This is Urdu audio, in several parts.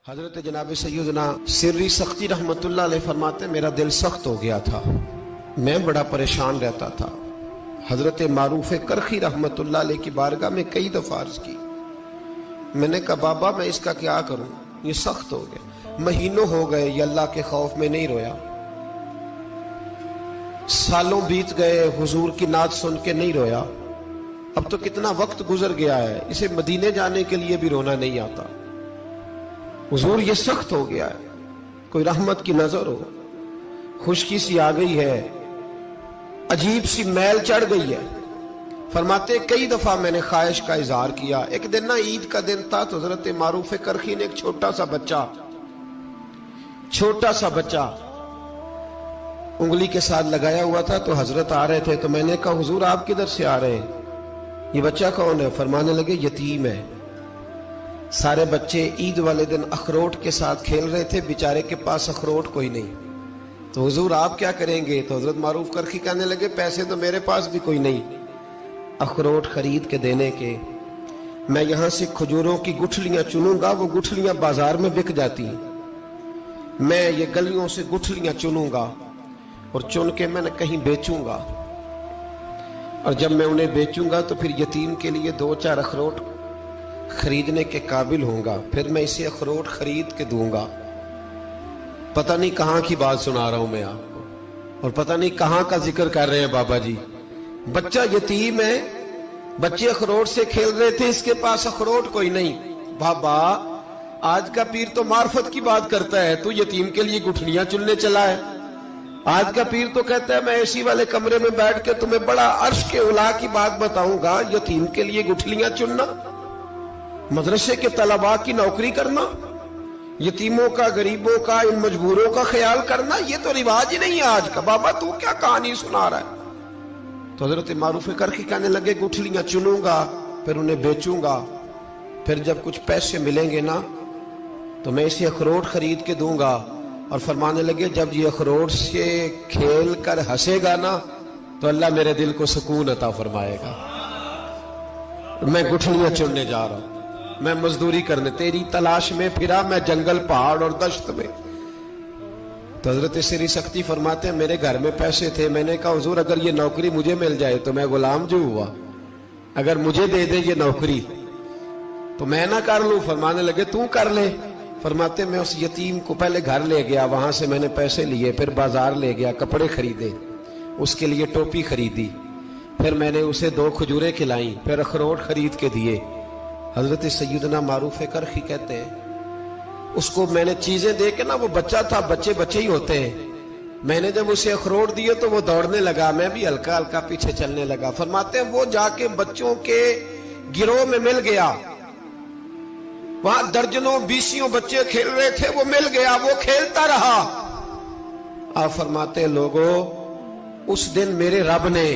حضرت جناب سیدنا سری سختی رحمت اللہ علیہ فرماتے میرا دل سخت ہو گیا تھا، میں بڑا پریشان رہتا تھا۔ حضرت معروف کرخی رحمت اللہ علیہ کی بارگاہ میں کئی دفعہ عرض کی، میں نے کہا بابا میں اس کا کیا کروں، یہ سخت ہو گیا، مہینوں ہو گئے یہ اللہ کے خوف میں نہیں رویا، سالوں بیت گئے حضور کی نعت سن کے نہیں رویا، اب تو کتنا وقت گزر گیا ہے، اسے مدینے جانے کے لیے بھی رونا نہیں آتا، حضور یہ سخت ہو گیا ہے، کوئی رحمت کی نظر ہو، خشکی سی آ گئی ہے، عجیب سی میل چڑھ گئی ہے۔ فرماتے کئی دفعہ میں نے خواہش کا اظہار کیا۔ ایک دن نا عید کا دن تھا تو حضرت معروف کرخی نے ایک چھوٹا سا بچہ انگلی کے ساتھ لگایا ہوا تھا، تو حضرت آ رہے تھے تو میں نے کہا حضور آپ کدھر سے آ رہے ہیں، یہ بچہ کون ہے؟ فرمانے لگے یتیم ہے۔ سارے بچے عید والے دن اخروٹ کے ساتھ کھیل رہے تھے، بیچارے کے پاس اخروٹ کوئی نہیں، تو حضور آپ کیا کریں گے؟ تو حضرت معروف کرخی کہنے لگے پیسے تو میرے پاس بھی کوئی نہیں اخروٹ خرید کے دینے کے، میں یہاں سے کھجوروں کی گٹھلیاں چنوں گا، وہ گٹھلیاں بازار میں بک جاتی ہیں، میں یہ گلیوں سے گٹھلیاں چنوں گا اور چن کے میں کہیں بیچوں گا، اور جب میں انہیں بیچوں گا تو پھر یتیم کے لیے 2-4 اخروٹ خریدنے کے قابل ہوں گا، پھر میں اسے اخروٹ خرید کے دوں گا۔ پتہ نہیں کہاں کی بات سنا رہا ہوں میں آپ کو، اور پتہ نہیں کہاں کا ذکر کر رہے ہیں بابا جی۔ بچہ یتیم ہے، بچے اخروٹ سے کھیل رہے تھے، اس کے پاس اخروٹ کوئی نہیں۔ بابا آج کا پیر تو معرفت کی بات کرتا ہے، تو یتیم کے لیے گٹھلیاں چننے چلا ہے۔ آج کا پیر تو کہتا ہے میں اے سی والے کمرے میں بیٹھ کے تمہیں بڑا عرش کے اعلیٰ کی بات بتاؤں گا، یتیم کے لیے گٹھلیاں چننا، مدرسے کے طلباء کی نوکری کرنا، یتیموں کا، غریبوں کا، ان مجبوروں کا خیال کرنا، یہ تو رواج ہی نہیں ہے آج کا۔ بابا تو کیا کہانی سنا رہا ہے؟ تو حضرت معروف کرخی کہنے لگے گٹھلیاں چنوں گا، پھر انہیں بیچوں گا، پھر جب کچھ پیسے ملیں گے نا تو میں اسے اخروٹ خرید کے دوں گا، اور فرمانے لگے جب یہ اخروٹ سے کھیل کر ہنسے گا نا تو اللہ میرے دل کو سکون عطا فرمائے گا۔ میں گٹھلیاں چننے جا رہا ہوں، میں مزدوری کرنے، تیری تلاش میں پھرا میں جنگل، پہاڑ اور دشت میں۔ تو حضرت سری سختی فرماتے ہیں میرے گھر میں پیسے تھے، میں نے کہا حضور اگر یہ نوکری مجھے مل جائے تو میں غلام جو ہوا، اگر مجھے دے دے یہ نوکری تو میں نہ کر لوں؟ فرمانے لگے تو کر لے۔ فرماتے میں اس یتیم کو پہلے گھر لے گیا، وہاں سے میں نے پیسے لیے، پھر بازار لے گیا، کپڑے خریدے، اس کے لیے ٹوپی خریدی، پھر میں نے اسے 2 کھجوریں کھلائیں، پھر اخروٹ خرید کے دیے۔ حضرت سیدنا معروف کرخی کہتے ہیں اس کو میں نے چیزیں دے کے نا، وہ بچہ تھا، بچے ہی ہوتے ہیں، میں نے جب اسے اخروٹ دیے تو وہ دوڑنے لگا، میں بھی ہلکا ہلکا پیچھے چلنے لگا۔ فرماتے ہیں وہ جا کے بچوں کے گروہ میں مل گیا، وہاں درجنوں 20 بچے کھیل رہے تھے، وہ مل گیا، وہ کھیلتا رہا۔ آپ فرماتے ہیں لوگوں اس دن میرے رب نے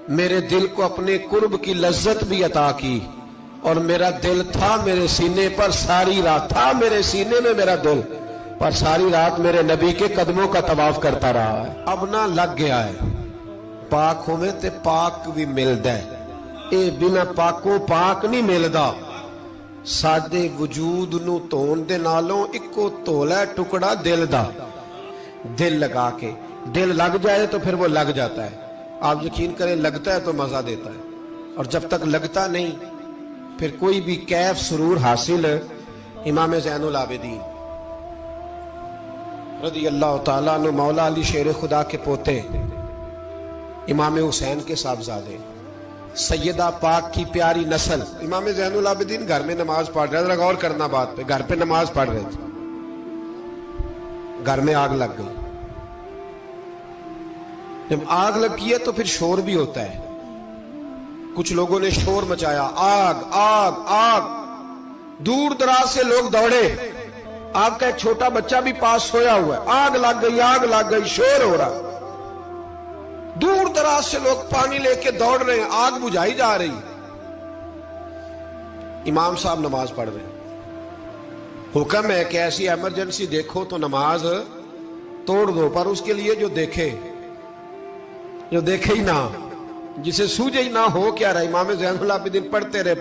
میرے دل کو اپنے قرب کی لذت بھی عطا کی، اور میرا دل تھا میرے سینے پر ساری رات، تھا میرے سینے میں میرا دل، پر ساری رات میرے نبی کے قدموں کا طواف کرتا رہا ہے۔ اب نہ لگ گیا ہے، پاک ہوئے تے پاک بھی ملدا ہے، اے بنا پاکوں پاک نہیں ملدا۔ سادے وجود نو تون دے نالوں اکو تولا ٹکڑا دل دا، دل لگا کے، دل لگ جائے تو پھر وہ لگ جاتا ہے۔ آپ یقین کریں لگتا ہے تو مزہ دیتا ہے، اور جب تک لگتا نہیں پھر کوئی بھی کیف سرور حاصل۔ امام زین العابدین رضی اللہ تعالیٰ عنہ مولا علی شیر خدا کے پوتے، امام حسین کے صاحبزادے، سیدہ پاک کی پیاری نسل، امام زین العابدین گھر میں نماز پڑھ رہے تھے، غور کرنا بات پہ، گھر پہ نماز پڑھ رہے تھے، گھر میں آگ لگ گئی۔ جب آگ لگی ہے تو پھر شور بھی ہوتا ہے، کچھ لوگوں نے شور مچایا، آگ آگ آگ، دور دراز سے لوگ دوڑے، آپ کا ایک چھوٹا بچہ بھی پاس سویا ہوا ہے، آگ لگ گئی، شور ہو رہا، دور دراز سے لوگ پانی لے کے دوڑ رہے ہیں، آگ بجھائی جا رہی، امام صاحب نماز پڑھ رہے ہیں۔ حکم ہے کہ ایسی ایمرجنسی دیکھو تو نماز توڑ دو، پر اس کے لیے جو دیکھے ہی نہ، جسے سوجے ہی نہ ہو کیا رہا۔ امام زین العابدین پڑھتے رہے،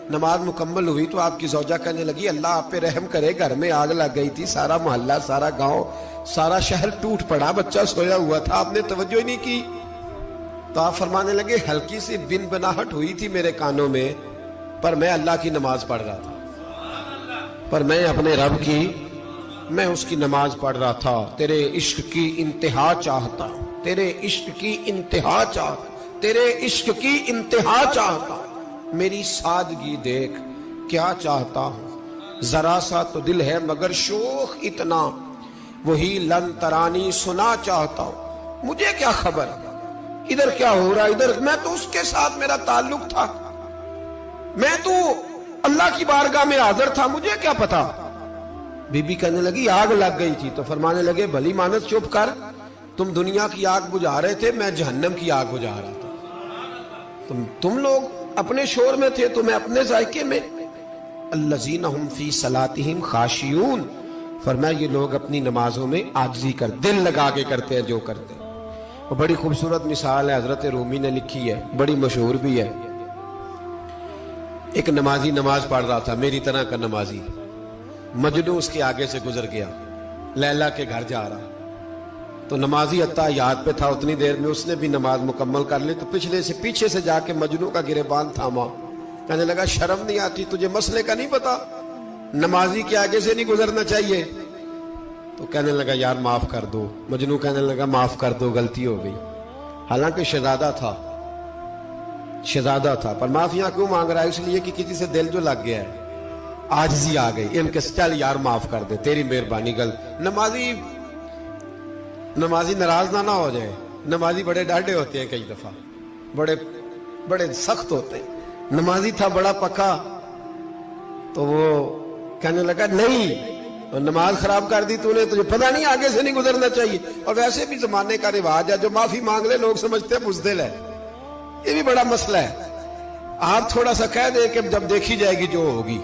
نماز مکمل ہوئی تو آپ کی زوجہ کہنے لگی اللہ آپ پہ رحم کرے، گھر میں آگ لگ گئی تھی، سارا محلہ، سارا گاؤں، سارا شہر ٹوٹ پڑا، بچہ سویا ہوا تھا، آپ نے توجہ ہی نہیں کی۔ تو آپ فرمانے لگے ہلکی سی بن بناہٹ ہوئی تھی میرے کانوں میں، پر میں اللہ کی نماز پڑھ رہا تھا، پر میں اپنے رب کی میں اس کی نماز پڑھ رہا تھا۔ تیرے عشق کی انتہا چاہتا، تیرے عشق کی انتہا چاہتا، تیرے عشق کی انتہا چاہتا، میری سادگی دیکھ کیا چاہتا ہوں، ذرا سا تو دل ہے مگر شوخ اتنا، وہی لن ترانی سنا چاہتا ہوں، مجھے کیا خبر ادھر کیا ہو رہا، ادھر میں تو اس کے ساتھ میرا تعلق تھا، میں تو اللہ کی بارگاہ میں حاضر تھا، مجھے کیا پتا۔ بی بی کہنے لگی آگ لگ گئی تھی، تو فرمانے لگے بھلی مانس چپ کر، تم دنیا کی آگ بجھا رہے تھے، میں جہنم کی آگ بجھا رہا تھا، تم لوگ اپنے شور میں تھے تو میں اپنے ذائقے میں۔ الذین ہم فی صلاتہم خاشعون، فرمایا یہ لوگ اپنی نمازوں میں عاجزی کر دل لگا کے کرتے ہیں جو کرتے ہیں۔ وہ بڑی خوبصورت مثال ہے، حضرت رومی نے لکھی ہے، بڑی مشہور بھی ہے۔ ایک نمازی نماز پڑھ رہا تھا، میری طرح کا نمازی، مجنو اس کے آگے سے گزر گیا، لیلا کے گھر جا رہا، تو نمازی اتحیات پہ تھا، اتنی دیر میں اس نے بھی نماز مکمل کر لی، تو پیچھے سے جا کے مجنو کا گریبان تھاما، کہنے لگا شرم نہیں آتی تجھے، مسئلے کا نہیں پتا، نمازی کے آگے سے نہیں گزرنا چاہیے؟ تو کہنے لگا یار معاف کر دو، مجنو کہنے لگا معاف کر دو، غلطی ہو گئی، حالانکہ شہزادہ تھا، پر معافیاں کیوں مانگ رہا ہے؟ اس لیے کہ کسی سے دل جو لگ گیا ہے، عاجزی آ گئی، ان کے چل یار معاف کر دے، تیری مہربانی، نمازی ناراض نہ ہو جائے، نمازی بڑے ڈاڈے ہوتے ہیں، کئی دفعہ بڑے سخت ہوتے ہیں، نمازی تھا بڑا پکا، تو وہ کہنے لگا نہیں، نماز خراب کر دی تو نے، تجھے پتہ نہیں آگے سے نہیں گزرنا چاہیے، اور ویسے بھی زمانے کا رواج ہے، جو معافی مانگ لے لوگ سمجھتے ہیں بزدل ہے، یہ بھی بڑا مسئلہ ہے۔ آپ تھوڑا سا کہہ دیں کہ جب دیکھی جائے گی جو ہوگی،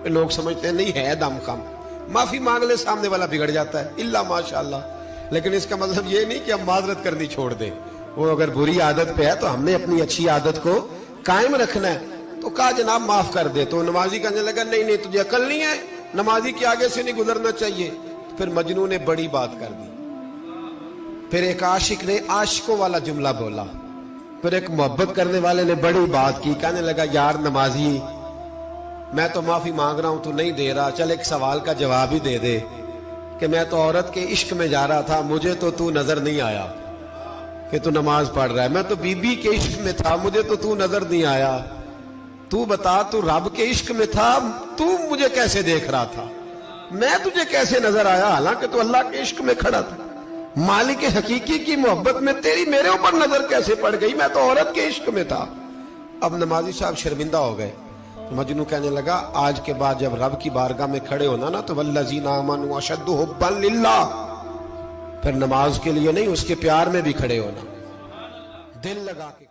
لوگ سمجھتے ہیں نہیں ہے دم کم، معافی مانگ لے سامنے والا بگڑ جاتا ہے، الا ماشاءاللہ، لیکن اس کا مطلب یہ نہیں کہ ہم معذرت کرنی چھوڑ دیں، وہ اگر بری عادت پہ ہے تو ہم نے اپنی اچھی عادت کو قائم رکھنا ہے، تو کہا جناب معاف کر دے، تو نمازی کہنے لگا نہیں تجھے عقل نہیں ہے، نمازی کے آگے سے نہیں گزرنا چاہیے۔ پھر مجنون نے بڑی بات کر دی، پھر ایک عاشق نے عاشقوں والا جملہ بولا، پھر ایک محبت کرنے والے نے بڑی بات کی، کہنے لگا یار نمازی میں تو معافی مانگ رہا ہوں تو نہیں دے رہا، چل ایک سوال کا جواب ہی دے دے کہ میں تو عورت کے عشق میں جا رہا تھا، مجھے تو نظر نہیں آیا کہ تو نماز پڑھ رہا ہے، میں تو بی بی کے عشق میں تھا، مجھے تو نظر نہیں آیا، تو بتا تو رب کے عشق میں تھا، تو مجھے کیسے دیکھ رہا تھا، میں تجھے کیسے نظر آیا، حالانکہ تو اللہ کے عشق میں کھڑا تھا، مالک حقیقی کی محبت میں تیری میرے اوپر نظر کیسے پڑ گئی، میں تو عورت کے عشق میں تھا۔ اب نمازی صاحب شرمندہ ہو گئے، مجنو کہنے لگا آج کے بعد جب رب کی بارگاہ میں کھڑے ہونا نا تو والذین آمنوا اشد حبا للہ، پھر نماز کے لیے نہیں، اس کے پیار میں بھی کھڑے ہونا، دل لگا کے